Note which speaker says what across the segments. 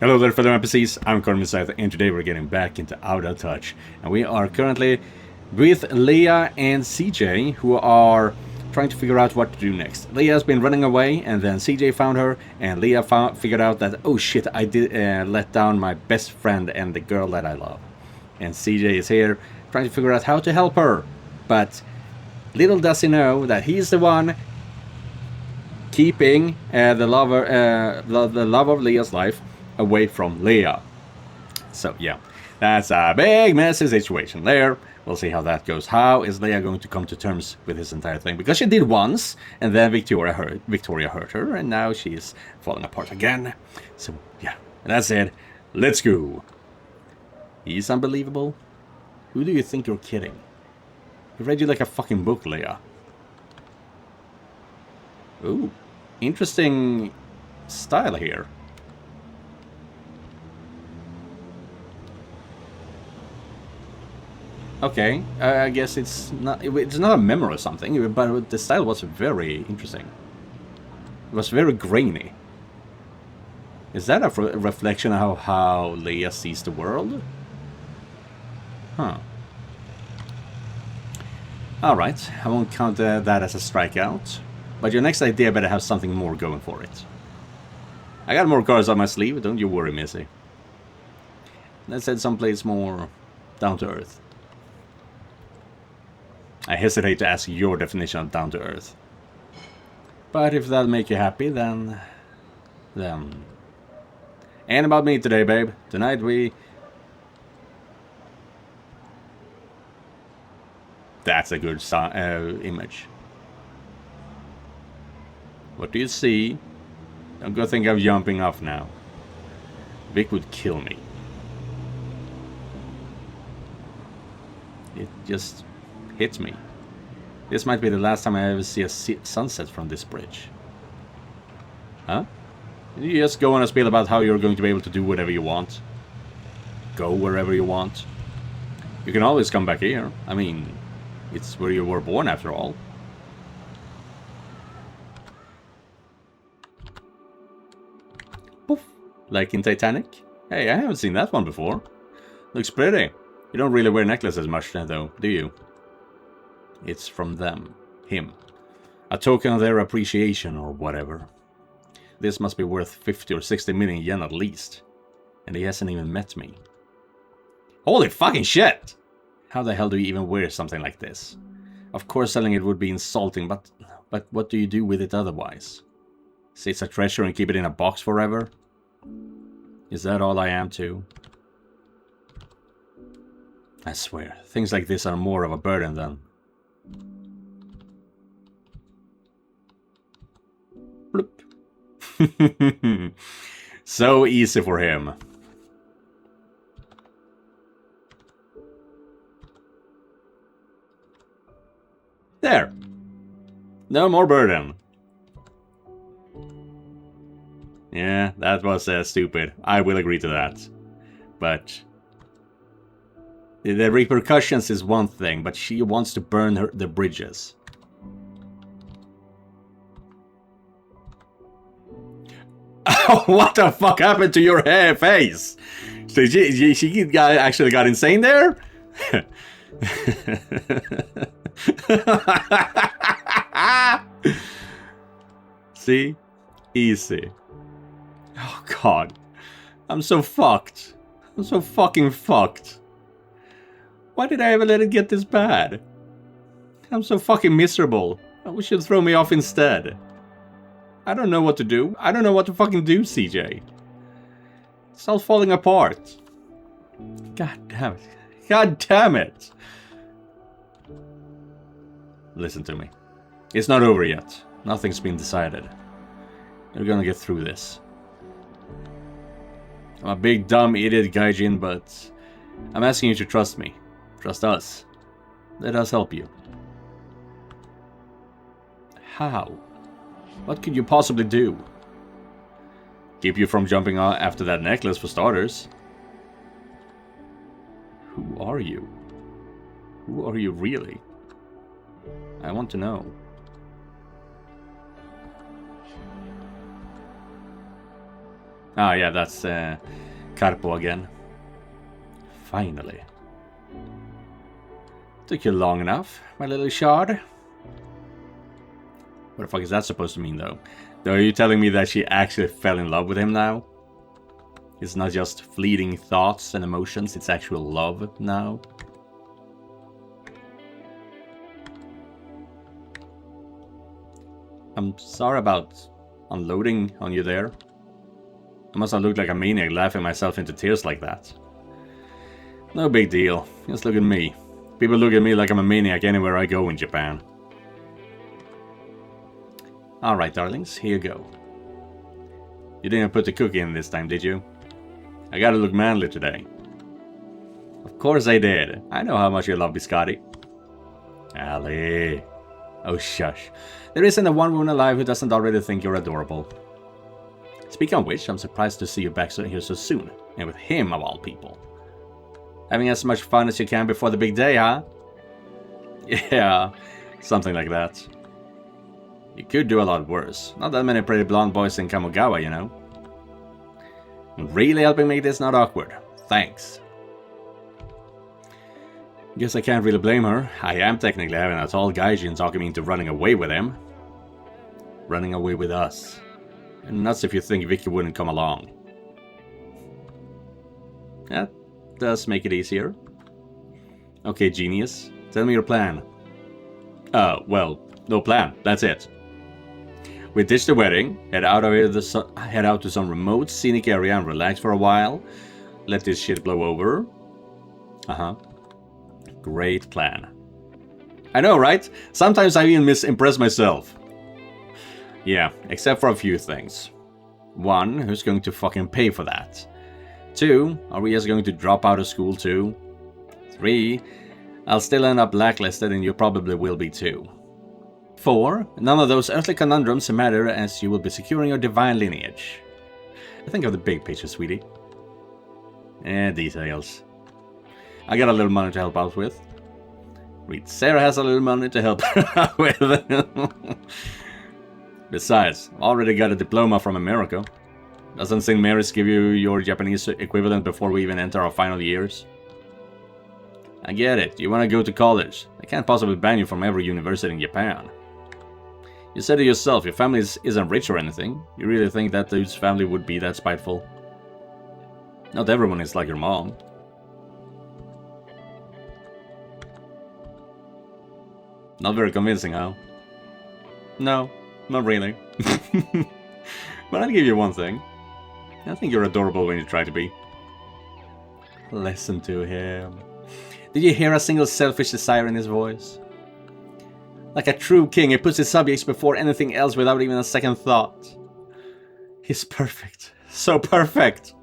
Speaker 1: Hello there fellow NPCs, I'm Scythe, and today we're getting back into Out of Touch. And we are currently with Leah and CJ, who are trying to figure out what to do next. Leah has been running away, and then CJ found her, and Leah figured out that, oh shit, I did let down my best friend and the girl that I love. And CJ is here, trying to figure out how to help her. But little does he know that he's the one keeping the love of Leah's life away from Leah. So yeah, that's a big messy situation there. We'll see how that goes. How is Leah going to come to terms with this entire thing? Because she did once, and then Victoria hurt her, and now she's falling apart again. So yeah, that's it. Let's go. He's unbelievable. Who do you think you're kidding? He read you like a fucking book, Leah. Ooh, interesting style here. Okay, I guess it's not a memory or something, but the style was very interesting. It was very grainy. Is that a reflection of how Leah sees the world? Huh. Alright, I won't count that as a strikeout. But your next idea better have something more going for it. I got more cards on my sleeve, don't you worry, Missy. Let's head someplace more down to earth. I hesitate to ask your definition of down to earth. But if that'll make you happy, then... Ain't about me today, babe. Tonight we... That's a good image. What do you see? Don't go think I'm jumping off now. Vic would kill me. It just hits me. This might be the last time I ever see a sunset from this bridge. Huh? You just go on a spiel about how you're going to be able to do whatever you want. Go wherever you want. You can always come back here. I mean, it's where you were born after all. Poof. Like in Titanic? Hey, I haven't seen that one before. Looks pretty. You don't really wear necklaces much though, do you? It's from them. Him. A token of their appreciation or whatever. This must be worth 50 or 60 million yen at least. And he hasn't even met me. Holy fucking shit! How the hell do you even wear something like this? Of course selling it would be insulting, but what do you do with it otherwise? Say it's a treasure and keep it in a box forever? Is that all I am too? I swear, things like this are more of a burden than... Bloop. So easy for him. There. No more burden. Yeah, that was stupid. I will agree to that. But... the repercussions is one thing, but she wants to burn the bridges. Oh, what the fuck happened to your hair face? So she actually got insane there? See? Easy. Oh god. I'm so fucked. I'm so fucking fucked. Why did I ever let it get this bad? I'm so fucking miserable. I wish you'd throw me off instead. I don't know what to do. I don't know what to fucking do, CJ. It's all falling apart. God damn it. God damn it. Listen to me. It's not over yet. Nothing's been decided. You're gonna get through this. I'm a big dumb idiot gaijin, but I'm asking you to trust me. Trust us. Let us help you. How? What could you possibly do? Keep you from jumping after that necklace for starters. Who are you? Who are you really? I want to know. Ah, yeah, that's Carpo again. Finally. Took you long enough, my little shard. What the fuck is that supposed to mean, though? Are you telling me that she actually fell in love with him now? It's not just fleeting thoughts and emotions, it's actual love now? I'm sorry about unloading on you there. I must have looked like a maniac laughing myself into tears like that. No big deal. Just look at me. People look at me like I'm a maniac anywhere I go in Japan. Alright, darlings, here you go. You didn't put the cookie in this time, did you? I gotta look manly today. Of course I did. I know how much you love biscotti. Ali. Oh, shush. There isn't a one woman alive who doesn't already think you're adorable. Speaking of which, I'm surprised to see you back here so soon. And with him, of all people. Having as much fun as you can before the big day, huh? Yeah, something like that. You could do a lot worse. Not that many pretty blonde boys in Kamogawa, you know. Really helping make this not awkward. Thanks. Guess I can't really blame her. I am technically having a tall gaijin talking me into running away with him. Running away with us. And nuts if you think Vicky wouldn't come along. That does make it easier. Okay, genius. Tell me your plan. Well, no plan. That's it. We ditch the wedding, head out to some remote scenic area and relax for a while. Let this shit blow over. Great plan. I know, right? Sometimes I even impress myself. Yeah, except for a few things. 1, who's going to fucking pay for that? 2, are we just going to drop out of school too? 3, I'll still end up blacklisted and you probably will be too. 4, none of those earthly conundrums matter as you will be securing your divine lineage. I think of the big picture, sweetie. Details. I got a little money to help out with. Reed, Sarah has a little money to help her out with. Besides, already got a diploma from America. Doesn't St. Mary's give you your Japanese equivalent before we even enter our final years? I get it, you want to go to college. They can't possibly ban you from every university in Japan. You said it yourself, your family isn't rich or anything. You really think that dude's family would be that spiteful? Not everyone is like your mom. Not very convincing, huh? No, not really. But I'll give you one thing. I think you're adorable when you try to be. Listen to him. Did you hear a single selfish desire in his voice? Like a true king, he puts his subjects before anything else without even a second thought. He's perfect. So perfect.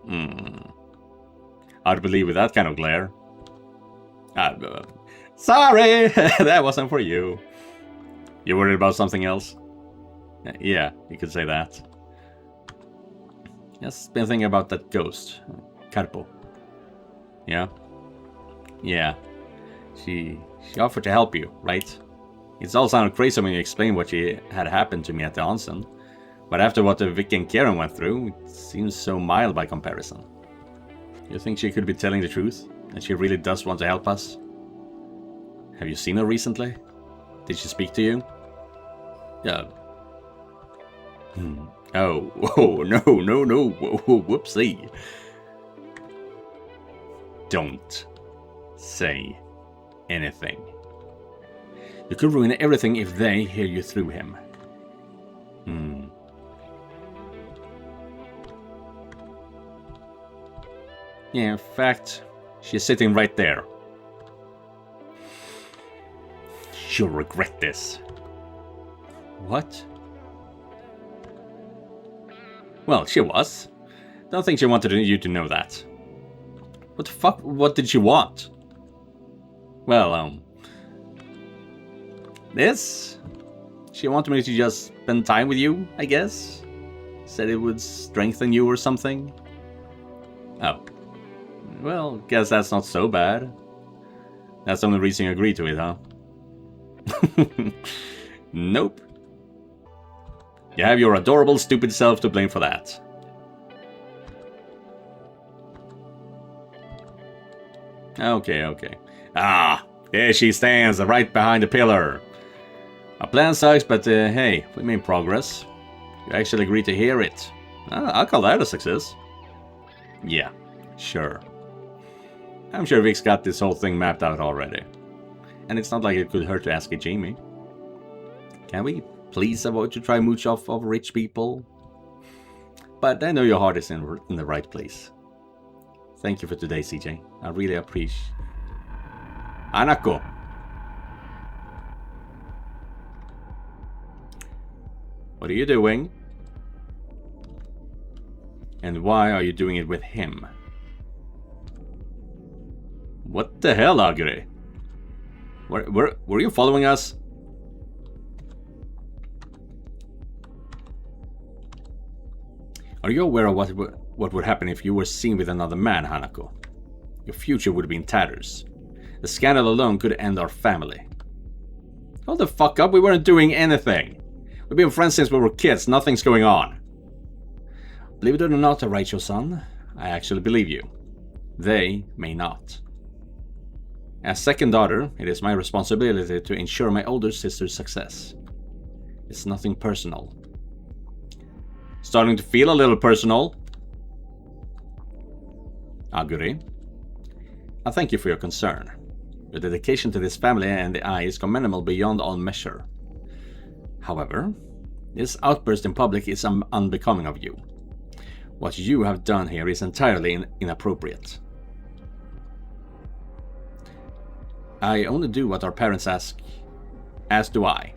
Speaker 1: Hard to believe with that kind of glare. Sorry, that wasn't for you. You worried about something else? Yeah, you could say that. Just been thinking about that ghost, Carpo. Yeah? Yeah. She offered to help you, right? It all sounded crazy when you explained what had happened to me at the onsen. But after what Vic and Karen went through, it seems so mild by comparison. You think she could be telling the truth? That she really does want to help us? Have you seen her recently? Did she speak to you? Yeah. Oh, no, whoopsie. Don't say anything. You could ruin everything if they hear you through him. Yeah, in fact, she's sitting right there. You'll regret this. What? Well, she was. Don't think she wanted you to know that. What the fuck? What did she want? Well, this? She wanted me to just spend time with you, I guess? Said it would strengthen you or something? Oh. Well, guess that's not so bad. That's the only reason you agreed to it, huh? Nope. You have your adorable, stupid self to blame for that. Okay, okay. Ah, there she stands, right behind the pillar. Our plan sucks, but hey, we made progress. You actually agreed to hear it. I'll call that a success. Yeah, sure. I'm sure Vic's got this whole thing mapped out already. And it's not like it could hurt to ask a Jamie. Can we please avoid to try mooch off of rich people? But I know your heart is in the right place. Thank you for today, CJ. I really appreciate. Hanako. What are you doing? And why are you doing it with him? What the hell, Agure? Were you following us? Are you aware of what would happen if you were seen with another man, Hanako? Your future would be in tatters. The scandal alone could end our family. Hold the fuck up, we weren't doing anything. We've been friends since we were kids, nothing's going on. Believe it or not, Raicho-san, I actually believe you. They may not. As second daughter, it is my responsibility to ensure my older sister's success. It's nothing personal. Starting to feel a little personal. Aguri, I thank you for your concern. Your dedication to this family and the eye is commendable beyond all measure. However, this outburst in public is unbecoming of you. What you have done here is entirely inappropriate. I only do what our parents ask, as do I.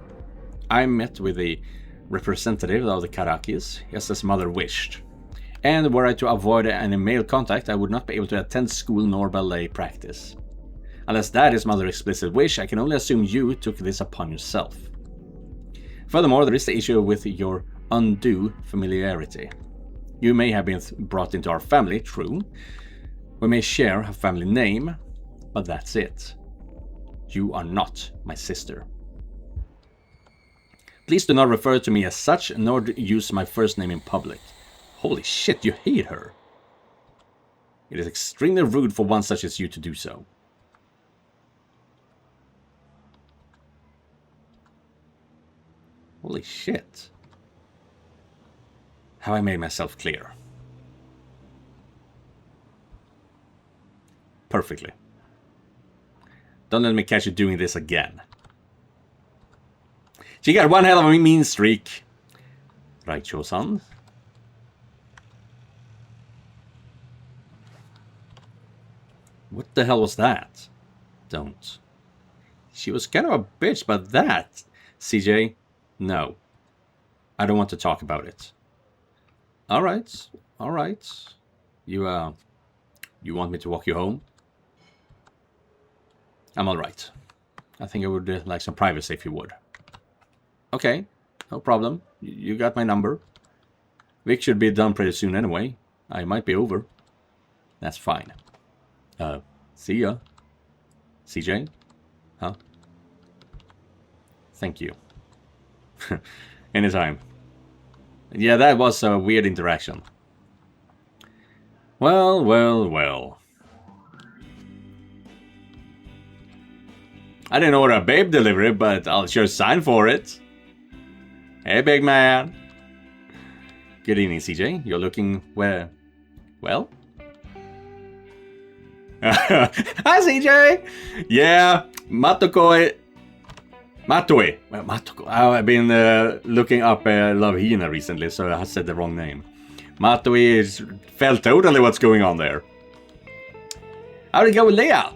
Speaker 1: I met with the representative of the Karakis, just as mother wished. And were I to avoid any male contact, I would not be able to attend school nor ballet practice. Unless that is mother's explicit wish, I can only assume you took this upon yourself. Furthermore, there is the issue with your undue familiarity. You may have been brought into our family, true. We may share a family name, but that's it. You are not my sister. Please do not refer to me as such, nor use my first name in public. Holy shit, you hate her. It is extremely rude for one such as you to do so. Holy shit. Have I made myself clear? Perfectly. Don't let me catch you doing this again. She got one hell of a mean streak. Raicho-san. What the hell was that? Don't. She was kind of a bitch, but that, CJ, no. I don't want to talk about it. Alright, alright. You want me to walk you home? I'm alright. I think I would like some privacy if you would. Okay, no problem. You got my number. Vic should be done pretty soon anyway. I might be over. That's fine. See ya. CJ? Huh? Thank you. Anytime. Yeah, that was a weird interaction. Well, well, well. I didn't order a babe delivery, but I'll sure sign for it. Hey, big man. Good evening, CJ. You're looking where? Well? Hi, CJ. Yeah, Matoi. Well, Matoko. I've been looking up Love Hina recently, so I said the wrong name. Matoi felt totally what's going on there. How'd it go with Leia?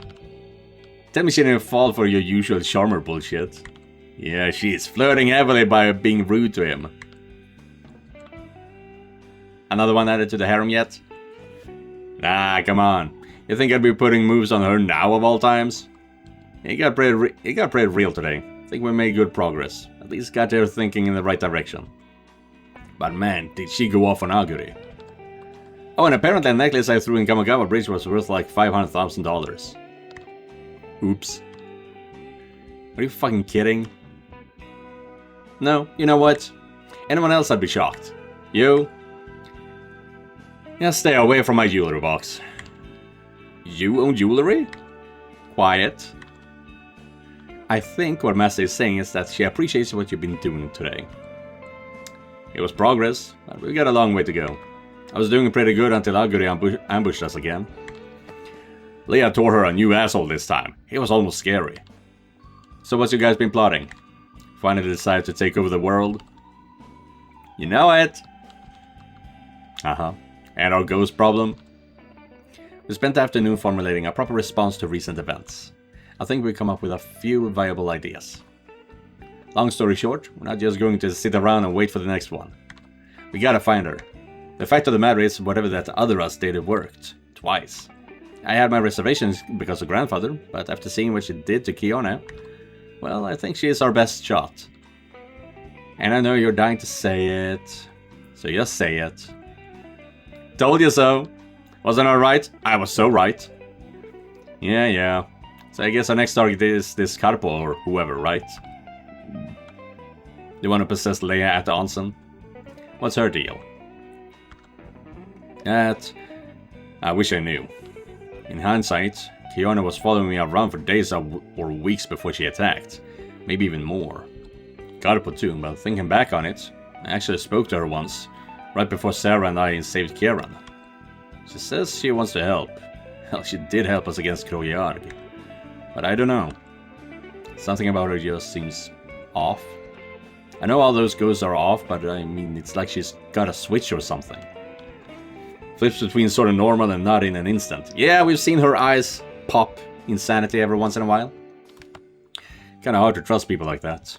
Speaker 1: Tell me she didn't fall for your usual charmer bullshit. Yeah, she's flirting heavily by being rude to him. Another one added to the harem yet? Nah, come on. You think I'd be putting moves on her now of all times? It got pretty real today. I think we made good progress. At least got her thinking in the right direction. But man, did she go off on Aguri. Oh, and apparently a necklace I threw in Kamagawa Bridge was worth like $500,000. Oops. Are you fucking kidding? No, you know what? Anyone else I'd be shocked. You? Yeah, stay away from my jewelry box. You own jewelry? quiet. I think what Master is saying is that she appreciates what you've been doing today. It was progress, but we got a long way to go. I was doing pretty good until Aguri ambushed us again. Leah tore her a new asshole this time. It was almost scary. So what's you guys been plotting? Finally decided to take over the world? You know it! And our ghost problem? We spent the afternoon formulating a proper response to recent events. I think we come up with a few viable ideas. Long story short, we're not just going to sit around and wait for the next one. We gotta find her. The fact of the matter is, whatever that other us did, it worked. Twice. I had my reservations because of grandfather, but after seeing what she did to Kiona, well, I think she is our best shot. And I know you're dying to say it, so just say it. Told you so. Wasn't I right? I was so right. Yeah. So I guess our next target is this Carpo or whoever, right? The one who possessed Leia at the onsen? What's her deal? That... I wish I knew. In hindsight, Kiona was following me around for days or weeks before she attacked. Maybe even more. Carpo too, but thinking back on it, I actually spoke to her once, right before Sarah and I saved Kieran. She says she wants to help. Hell, she did help us against Krojarg. But I don't know. Something about her just seems off. I know all those ghosts are off, but I mean, it's like she's got a switch or something. Flips between sort of normal and not in an instant. Yeah, we've seen her eyes pop insanity every once in a while. Kinda hard to trust people like that.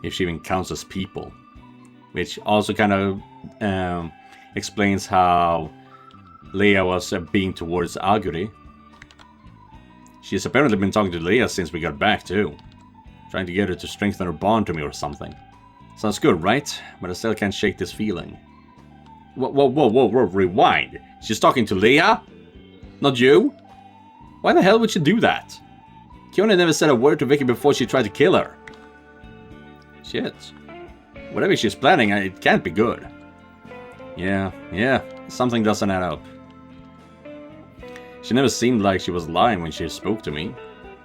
Speaker 1: If she even counts as people. Which also kind of explains how Leia was being towards Aguri. She's apparently been talking to Leia since we got back too. Trying to get her to strengthen her bond to me or something. Sounds good, right? But I still can't shake this feeling. Whoa, rewind. She's talking to Leia? Not you? Why the hell would she do that? Kiona never said a word to Vicky before she tried to kill her. Shit. Whatever she's planning, it can't be good. Yeah, something doesn't add up. She never seemed like she was lying when she spoke to me.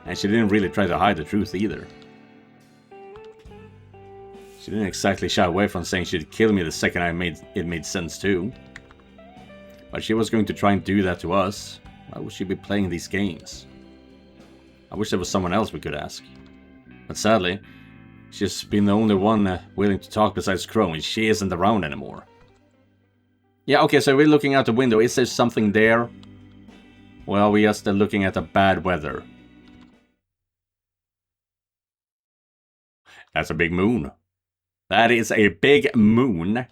Speaker 1: And she didn't really try to hide the truth either. She didn't exactly shy away from saying she'd kill me the second it made sense too. But she was going to try and do that to us. Why would she be playing these games? I wish there was someone else we could ask. But sadly, she's been the only one willing to talk besides Crow, and she isn't around anymore. Yeah, okay, so we're looking out the window. Is there something there? Well, we're just looking at the bad weather. That's a big moon. That is a big moon.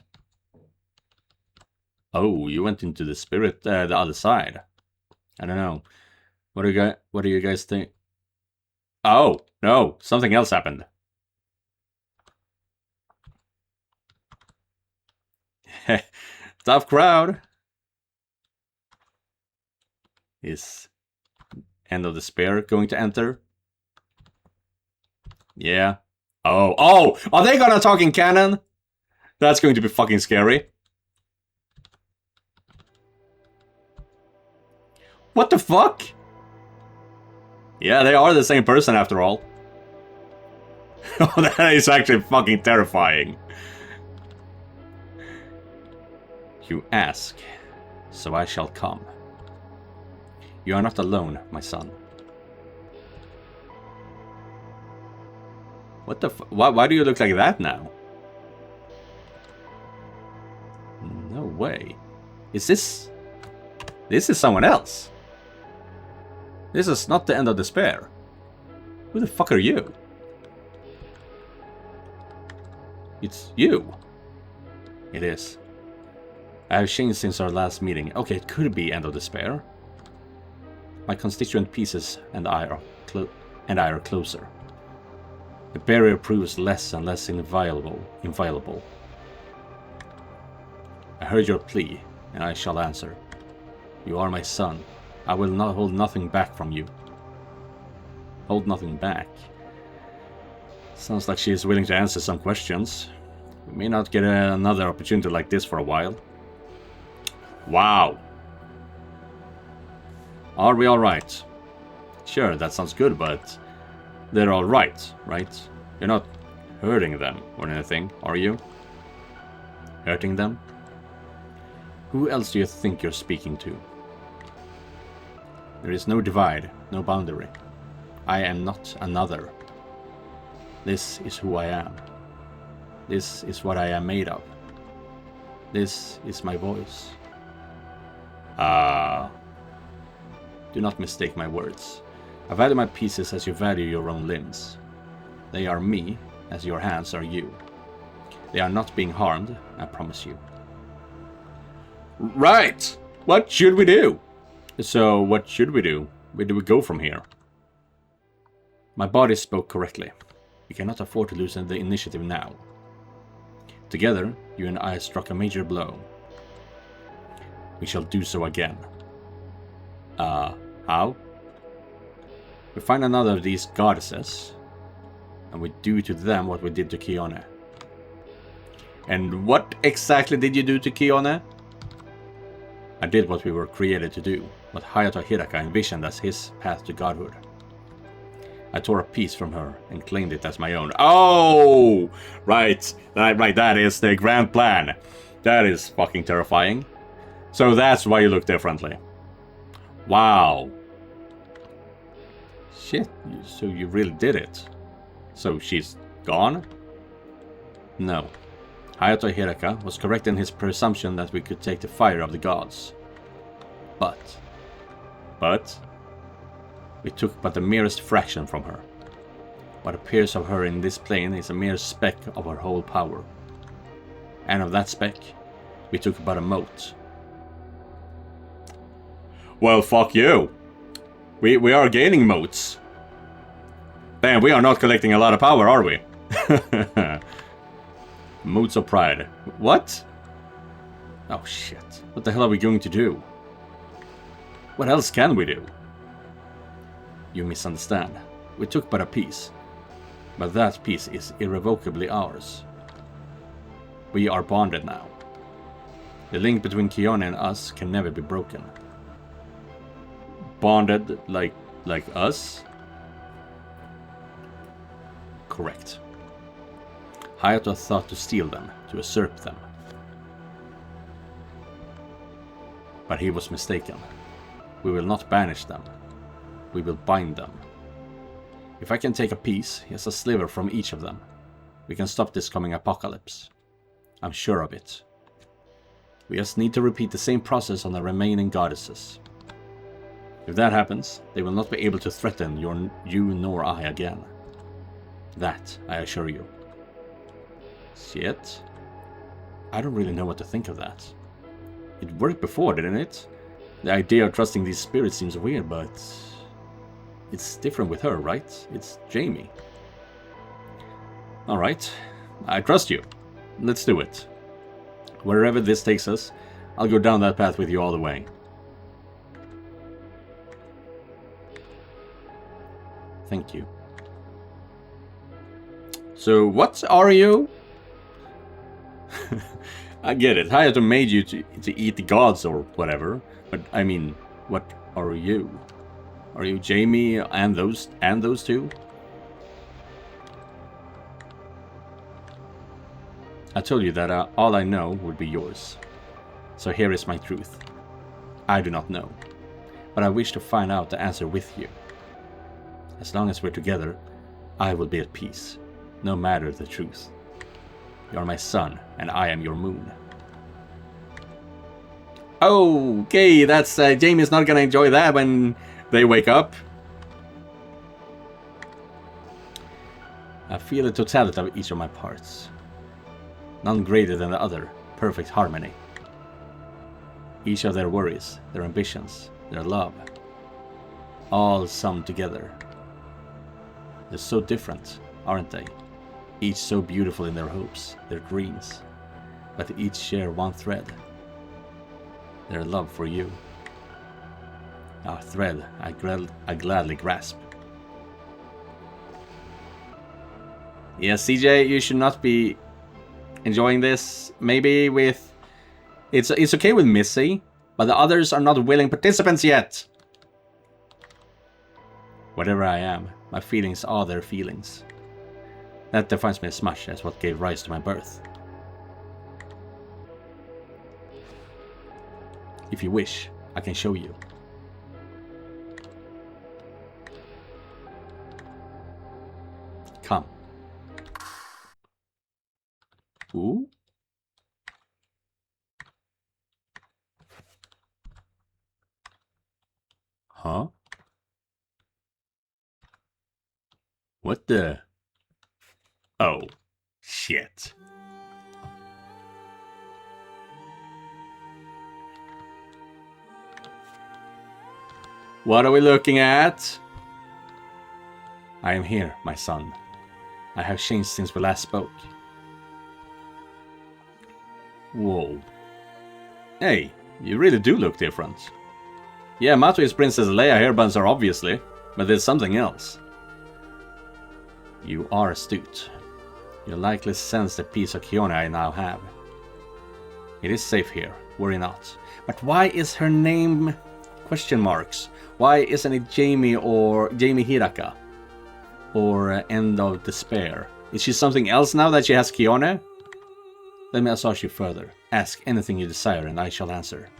Speaker 1: Oh, you went into the spirit, the other side. I don't know. What do you guys think? Oh, no, something else happened. Tough crowd. Is End of Despair going to enter? Yeah. Oh, are they gonna talk in canon? That's going to be fucking scary. What the fuck? Yeah, they are the same person after all. Oh, that is actually fucking terrifying. You ask, so I shall come. You are not alone, my son. What the why do you look like that now? No way. Is this... This is someone else. This is not the End of Despair. Who the fuck are you? It's you. It is. I have changed since our last meeting. Okay, it could be End of Despair. My constituent pieces and I are closer. The barrier proves less and less inviolable. I heard your plea, and I shall answer. You are my son. I will not hold nothing back from you. Hold nothing back. Sounds like she is willing to answer some questions. We may not get another opportunity like this for a while. Wow. Are we alright? Sure, that sounds good, but they're all right? You're not hurting them or anything, are you? Hurting them? Who else do you think you're speaking to? There is no divide, no boundary. I am not another. This is who I am. This is what I am made of. This is my voice. Do not mistake my words. I value my pieces as you value your own limbs. They are me, as your hands are you. They are not being harmed, I promise you. Right! What should we do? So, what should we do? Where do we go from here? My body spoke correctly. We cannot afford to lose the initiative now. Together, you and I struck a major blow. We shall do so again. How? We find another of these goddesses, and we do to them what we did to Kione. And what exactly did you do to Kione? I did what we were created to do, what Hayato Hiraka envisioned as his path to godhood. I tore a piece from her and claimed it as my own. Oh! Right, that is the grand plan. That is fucking terrifying. So that's why you look differently. Wow. Shit, so you really did it. So she's gone? No. Hayato Hiraka was correct in his presumption that we could take the fire of the gods. But? We took but the merest fraction from her. What appears of her in this plane is a mere speck of her whole power. And of that speck, we took but a mote. Well, fuck you. We are gaining motes. Damn, we are not collecting a lot of power, are we? Motes of pride. What? Oh shit. What the hell are we going to do? What else can we do? You misunderstand. We took but a piece. But that piece is irrevocably ours. We are bonded now. The link between Kione and us can never be broken. Bonded like us? Correct. Hayato thought to steal them, to usurp them. But he was mistaken. We will not banish them. We will bind them. If I can take a piece, yes, a sliver from each of them, we can stop this coming apocalypse. I'm sure of it. We just need to repeat the same process on the remaining goddesses. If that happens, they will not be able to threaten you nor I again. That, I assure you. Shit. I don't really know what to think of that. It worked before, didn't it? The idea of trusting these spirits seems weird, but it's different with her, right? It's Jamie. Alright, I trust you. Let's do it. Wherever this takes us, I'll go down that path with you all the way. Thank you. So, what are you? I get it. Hayato made you to eat the gods or whatever. But, I mean, what are you? Are you Jamie and those two? I told you that all I know would be yours. So here is my truth. I do not know. But I wish to find out the answer with you. As long as we're together, I will be at peace. No matter the truth. You are my sun, and I am your moon. Okay, that's Jamie's not gonna enjoy that when they wake up. I feel the totality of each of my parts. None greater than the other, perfect harmony. Each of their worries, their ambitions, their love, all summed together. They're so different, aren't they? Each so beautiful in their hopes, their dreams, but they each share one thread. Their love for you. Our thread I gladly grasp. Yes, CJ, you should not be enjoying this. Maybe with... It's okay with Missy, but the others are not willing participants yet. Whatever I am, my feelings are their feelings. That defines me as much as what gave rise to my birth. If you wish, I can show you. Come. Ooh. Huh? What the? Oh, shit. What are we looking at? I am here, my son. I have changed since we last spoke. Whoa. Hey, you really do look different. Yeah, Matu is Princess Leia hairbands are obviously, but there's something else. You are astute. You likely sense the piece of Kione I now have. It is safe here, worry not. But why is her name question marks? Why isn't it Jamie or Jamie Hiraka? Or End of Despair? Is she something else now that she has Kione? Let me massage you further. Ask anything you desire and I shall answer.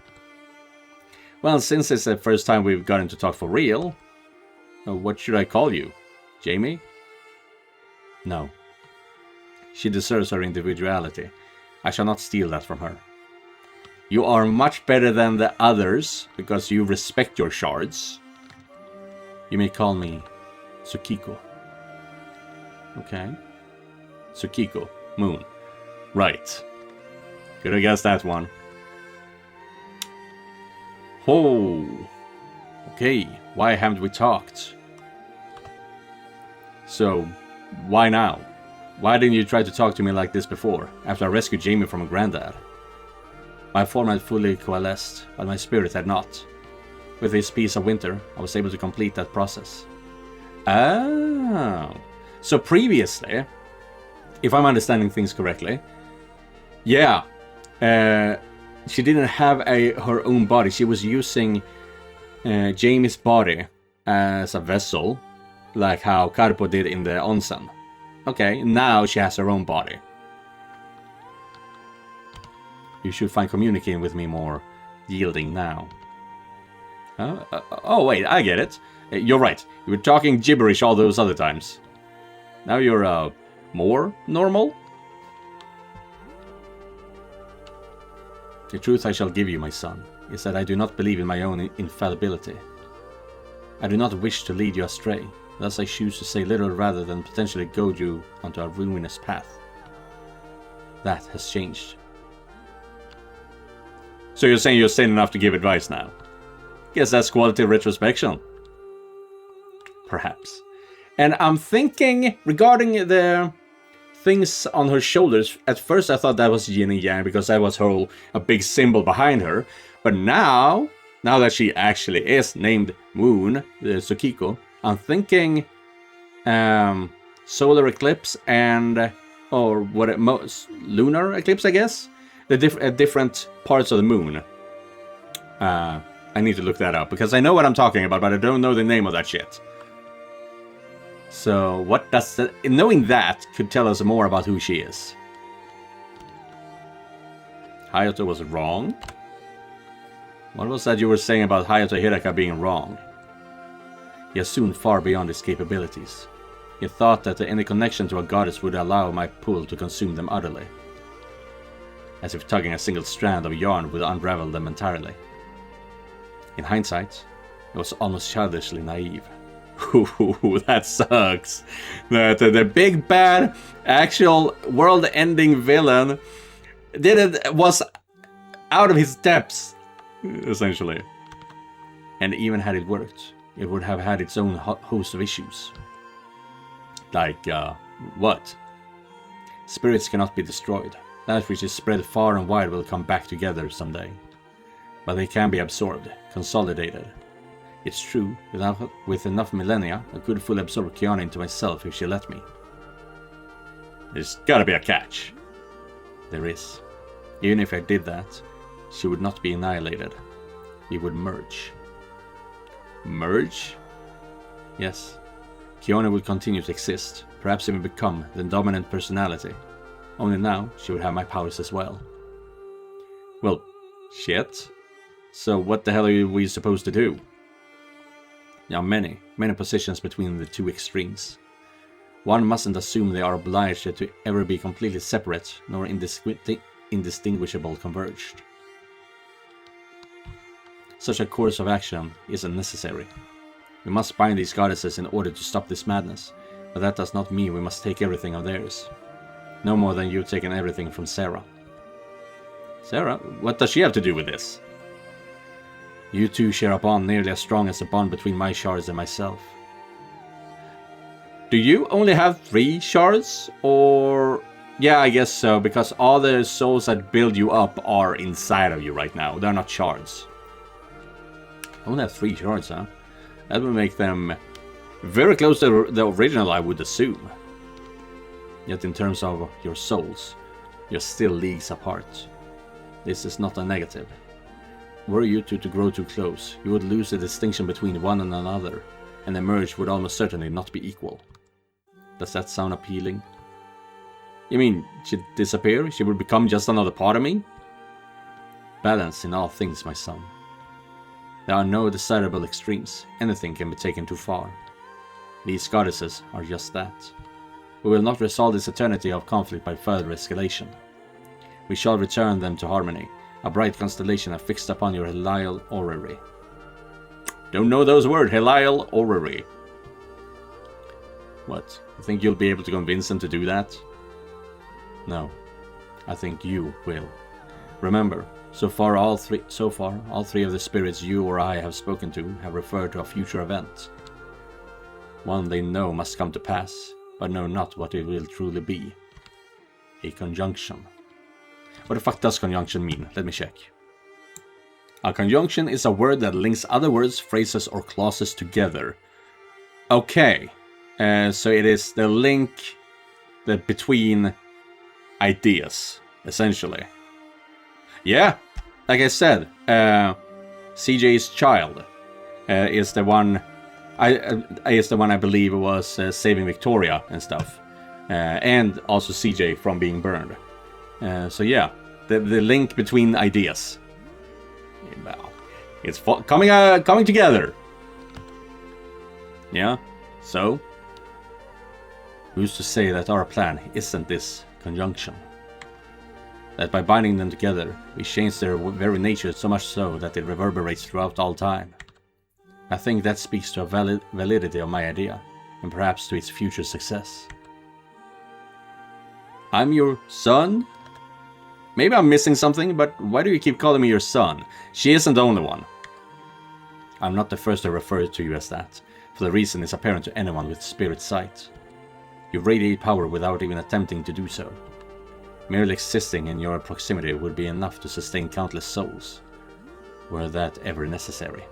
Speaker 1: Well, since it's the first time we've gotten to talk for real, what should I call you? Jamie? No. She deserves her individuality. I shall not steal that from her. You are much better than the others, because you respect your shards. You may call me Tsukiko. Okay. Tsukiko. Moon. Right. Could have guessed that one. Oh. Okay. Why haven't we talked? So, why now? Why didn't you try to talk to me like this before, after I rescued Jamie from a granddad? My form had fully coalesced, but my spirit had not. With this piece of winter, I was able to complete that process. Oh. So previously, if I'm understanding things correctly, yeah, she didn't have her own body. She was using Jamie's body as a vessel, like how Karpo did in the onsen. Okay, now she has her own body. You should find communicating with me more yielding now. Oh, wait, I get it. You're right. You were talking gibberish all those other times. Now you're, more normal? The truth I shall give you, my son, is that I do not believe in my own infallibility. I do not wish to lead you astray. Thus I choose to say little rather than potentially goad you onto a ruinous path. That has changed. So you're saying you're sane enough to give advice now? Guess that's quality retrospection. Perhaps. And I'm thinking, regarding the things on her shoulders, at first I thought that was yin and yang because that was a big symbol behind her. But now that she actually is named Moon, the Tsukiko, I'm thinking solar eclipse and lunar eclipse, I guess. The different parts of the moon. I need to look that up because I know what I'm talking about, but I don't know the name of that shit. So what does that? Knowing that could tell us more about who she is. Hayato was wrong. What was that you were saying about Hayato Hiraka being wrong? He assumed far beyond his capabilities. He thought that any connection to a goddess would allow my pull to consume them utterly. As if tugging a single strand of yarn would unravel them entirely. In hindsight, it was almost childishly naive. Ooh, that sucks. The big bad, actual world-ending villain was out of his depths, essentially. And even had it worked, it would have had its own host of issues. Like, what? Spirits cannot be destroyed. That which is spread far and wide will come back together someday. But they can be absorbed, consolidated. It's true, with enough millennia, I could fully absorb Kiana into myself if she let me. There's gotta be a catch. There is. Even if I did that, she would not be annihilated. We would merge. Merge? Yes, Kiona would continue to exist, perhaps even become the dominant personality. Only now she would have my powers as well. Well, shit. So what the hell are we supposed to do? There are many positions between the two extremes. One mustn't assume they are obliged to ever be completely separate, nor indistinguishable converged. Such a course of action is unnecessary. We must bind these goddesses in order to stop this madness, but that does not mean we must take everything of theirs. No more than you've taken everything from Sarah. Sarah? What does she have to do with this? You two share a bond nearly as strong as the bond between my shards and myself. Do you only have 3 shards? Or... yeah, I guess so, because all the souls that build you up are inside of you right now. They're not shards. I only have 3 shards, huh? That would make them very close to the original, I would assume. Yet in terms of your souls, you're still leagues apart. This is not a negative. Were you two to grow too close, you would lose the distinction between one and another, and the merge would almost certainly not be equal. Does that sound appealing? You mean, she'd disappear? She would become just another part of me? Balance in all things, my son. There are no desirable extremes. Anything can be taken too far. These goddesses are just that. We will not resolve this eternity of conflict by further escalation. We shall return them to harmony, a bright constellation affixed upon your Helial orrery. Don't know those words, Helial orrery. What? You think you'll be able to convince them to do that? No. I think you will. Remember, so far all three of the spirits you or I have spoken to have referred to a future event. One they know must come to pass, but know not what it will truly be. A conjunction. What the fuck does conjunction mean? Let me check. A conjunction is a word that links other words, phrases, or clauses together. Okay. So it is the link between ideas, essentially. Yeah, like I said, CJ's child is the one. I believe was saving Victoria and stuff, and also CJ from being burned. So yeah, the link between ideas. It's coming together. Yeah. So, who's to say that our plan isn't this conjunction? That by binding them together, we change their very nature so much so that it reverberates throughout all time. I think that speaks to a validity of my idea, and perhaps to its future success. I'm your son? Maybe I'm missing something, but why do you keep calling me your son? She isn't the only one. I'm not the first to refer to you as that, for the reason is apparent to anyone with spirit sight. You radiate power without even attempting to do so. Merely existing in your proximity would be enough to sustain countless souls, were that ever necessary.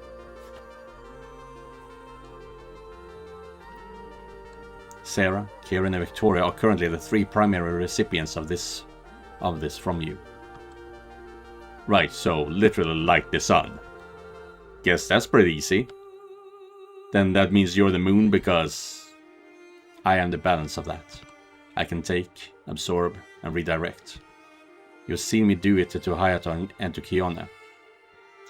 Speaker 1: Sarah, Kieran, and Victoria are currently the 3 primary recipients of this from you. Right, so literally like the sun. Guess that's pretty easy. Then that means you're the moon because I am the balance of that. I can take, absorb, and redirect. You've seen me do it to Hayato and to Kiona.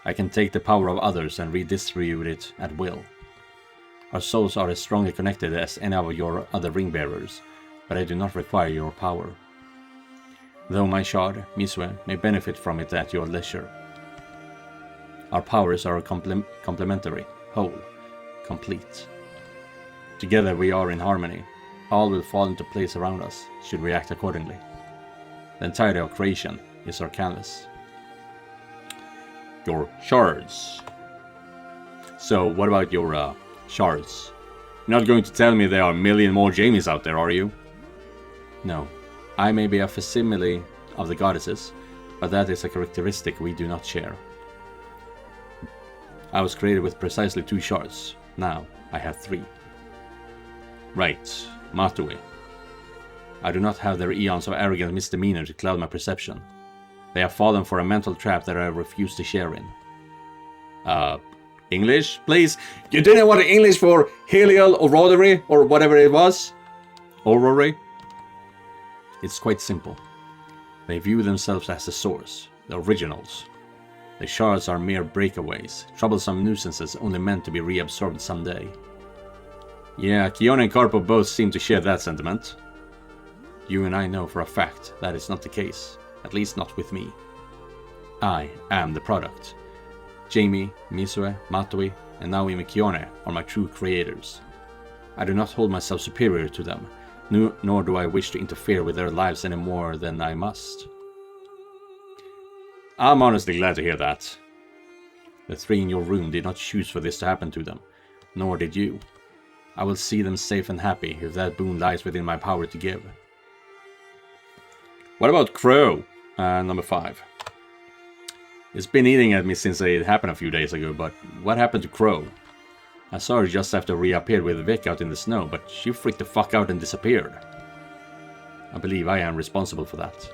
Speaker 1: I can take the power of others and redistribute it at will. Our souls are as strongly connected as any of your other ring bearers, but I do not require your power. Though my shard, Misue, may benefit from it at your leisure. Our powers are complementary, whole, complete. Together we are in harmony. All will fall into place around us, should we act accordingly. The entirety of creation is our canvas. Your shards. So, what about your shards? You're not going to tell me there are a million more Jamies out there, are you? No. I may be a facsimile of the goddesses, but that is a characteristic we do not share. I was created with precisely 2 shards. Now, I have 3. Right. Matui. I do not have their eons of arrogant misdemeanor to cloud my perception. They have fallen for a mental trap that I refuse to share in. English, please. You didn't want English for Helial or Rodery or whatever it was? Orrery? It's quite simple. They view themselves as the source, the originals. The shards are mere breakaways, troublesome nuisances only meant to be reabsorbed someday. Yeah, Kiona and Karpo both seem to share that sentiment. You and I know for a fact that is not the case, at least not with me. I am the product. Jamie, Misue, Matoi, and now even Kione are my true creators. I do not hold myself superior to them, nor do I wish to interfere with their lives any more than I must. I'm honestly glad to hear that. The three in your room did not choose for this to happen to them, nor did you. I will see them safe and happy if that boon lies within my power to give. What about Crow? Number 5. It's been eating at me since it happened a few days ago, but what happened to Crow? I saw her just after reappeared with Vic out in the snow, but she freaked the fuck out and disappeared. I believe I am responsible for that.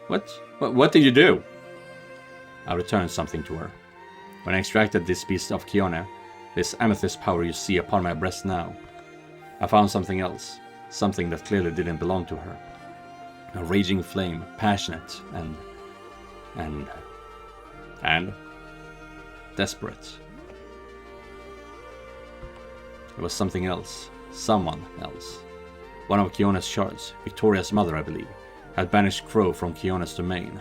Speaker 1: What did you do? I returned something to her. When I extracted this piece of Kione, this amethyst power you see upon my breast now, I found something else, something that clearly didn't belong to her. A raging flame, passionate and desperate. It was something else, someone else. One of Kiona's shards, Victoria's mother I believe, had banished Crow from Kiona's domain.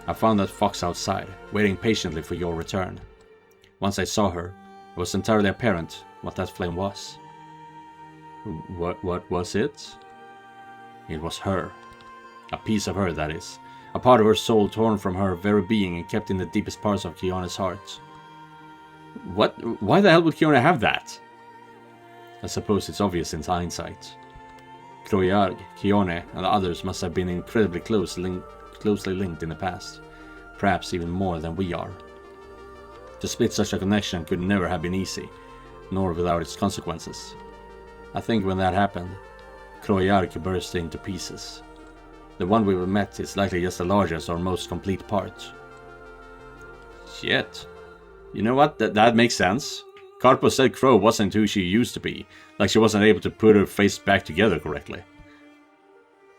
Speaker 1: I found that fox outside, waiting patiently for your return. Once I saw her, it was entirely apparent what that flame was. What was it? It was her. A piece of her, that is. A part of her soul torn from her very being and kept in the deepest parts of Kiona's heart. What? Why the hell would Kiona have that? I suppose it's obvious in hindsight. Krojarg, Kione, and the others must have been incredibly closely linked in the past. Perhaps even more than we are. To split such a connection could never have been easy, nor without its consequences. I think when that happened, Krojarg burst into pieces. The one we met is likely just the largest or most complete part. Shit. You know what? That makes sense. Karpo said Crow wasn't who she used to be, like she wasn't able to put her face back together correctly.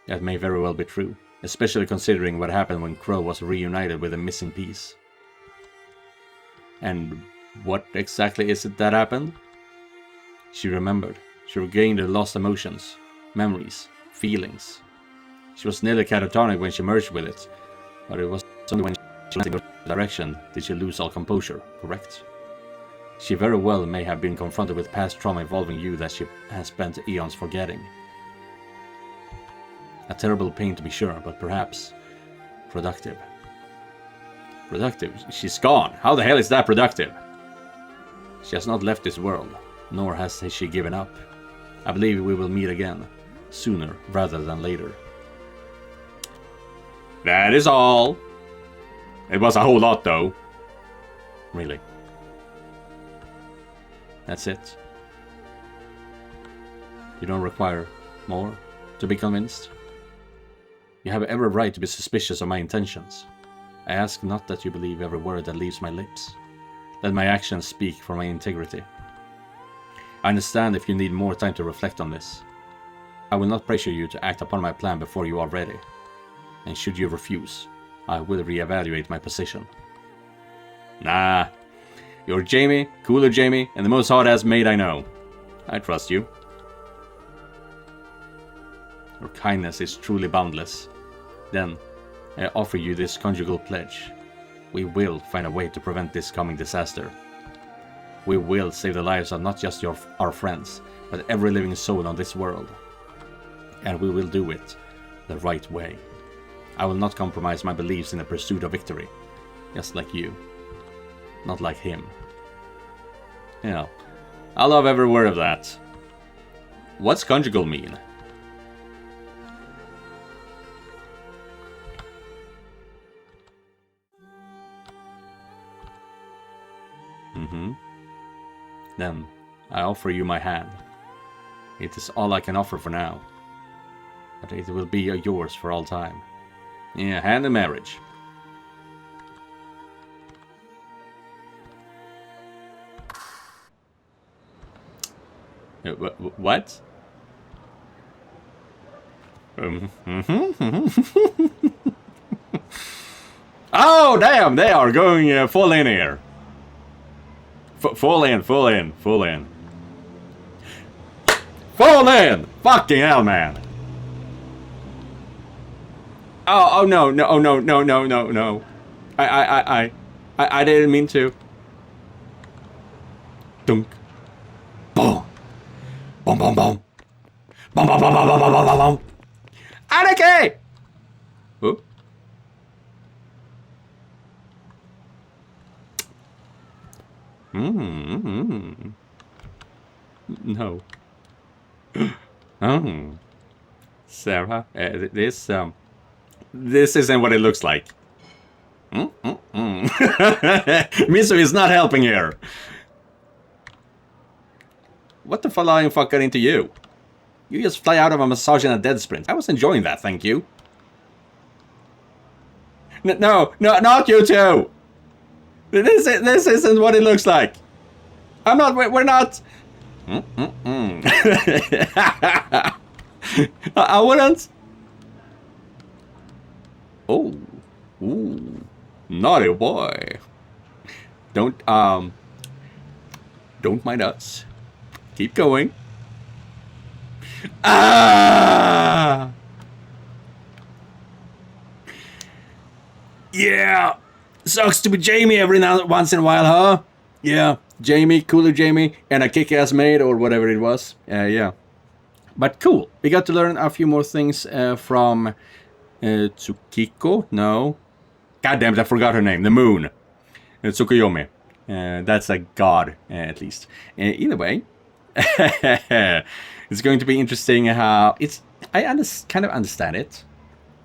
Speaker 1: That may very well be true, especially considering what happened when Crow was reunited with a missing piece. And what exactly is it that happened? She remembered. She regained her lost emotions, memories, feelings. She was nearly catatonic when she merged with it, but it was only when she went in the direction did she lose all composure, correct? She very well may have been confronted with past trauma involving you that she has spent eons forgetting. A terrible pain to be sure, but perhaps productive. Productive? She's gone. How the hell is that productive? She has not left this world, nor has she given up. I believe we will meet again, sooner rather than later. That is all. It was a whole lot, though. Really. That's it. You don't require more to be convinced. You have every right to be suspicious of my intentions. I ask not that you believe every word that leaves my lips. Let my actions speak for my integrity. I understand if you need more time to reflect on this. I will not pressure you to act upon my plan before you are ready. And should you refuse, I will reevaluate my position. Nah. You're Jamie, cooler Jamie, and the most hard-ass maid I know. I trust you. Your kindness is truly boundless. Then, I offer you this conjugal pledge. We will find a way to prevent this coming disaster. We will save the lives of not just our friends, but every living soul on this world. And we will do it the right way. I will not compromise my beliefs in the pursuit of victory. Just like you. Not like him. You know, I love every word of that. What's conjugal mean? Then, I offer you my hand. It is all I can offer for now. But it will be yours for all time. Yeah, hand in marriage. What? Oh, damn! They are going full in here. Full in. Full in! Fucking hell, man! Oh no! I didn't mean to. Dunk. Boom. Boom. Boom. Boom. Boom. Boom. Boom. Boom. Boom. Boom. Boom. Boom. Anarchy! Oh. No. Oh. Sarah, this isn't what it looks like. Miso is not helping here. What the flying fuck got into you? You just fly out of a massage in a dead sprint. I was enjoying that, thank you. No, not you two! This isn't what it looks like. We're not... I wouldn't... Oh. Ooh. Naughty boy. Don't mind us. Keep going. Ah! Yeah! Sucks to be Jamie every once in a while, huh? Yeah, Jamie, cooler Jamie, and a kick-ass maid or whatever it was. Yeah. But cool. We got to learn a few more things from Tsukiko? No. God damn it, I forgot her name. The moon. Tsukuyomi. That's a god, at least. Either way. It's going to be interesting how... I kind of understand it.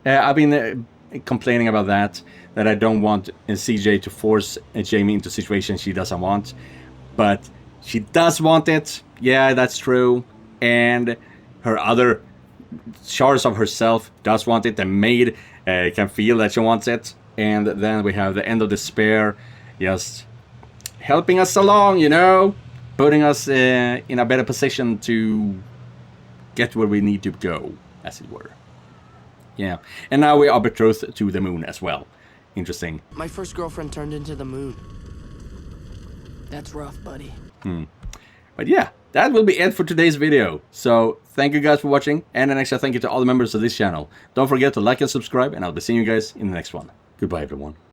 Speaker 1: I've been complaining about that I don't want CJ to force Jamie into situations she doesn't want. But she does want it. Yeah, that's true. And her other shards of herself does want it. The maid can feel that she wants it. And then we have the end of despair just helping us along, you know? Putting us in a better position to get where we need to go, as it were. Yeah. And now we are betrothed to the moon as well. Interesting.
Speaker 2: My first girlfriend turned into the moon. That's rough, buddy.
Speaker 1: But yeah, that will be it for today's video. So, thank you guys for watching, and an extra thank you to all the members of this channel. Don't forget to like and subscribe, and I'll be seeing you guys in the next one. Goodbye, everyone.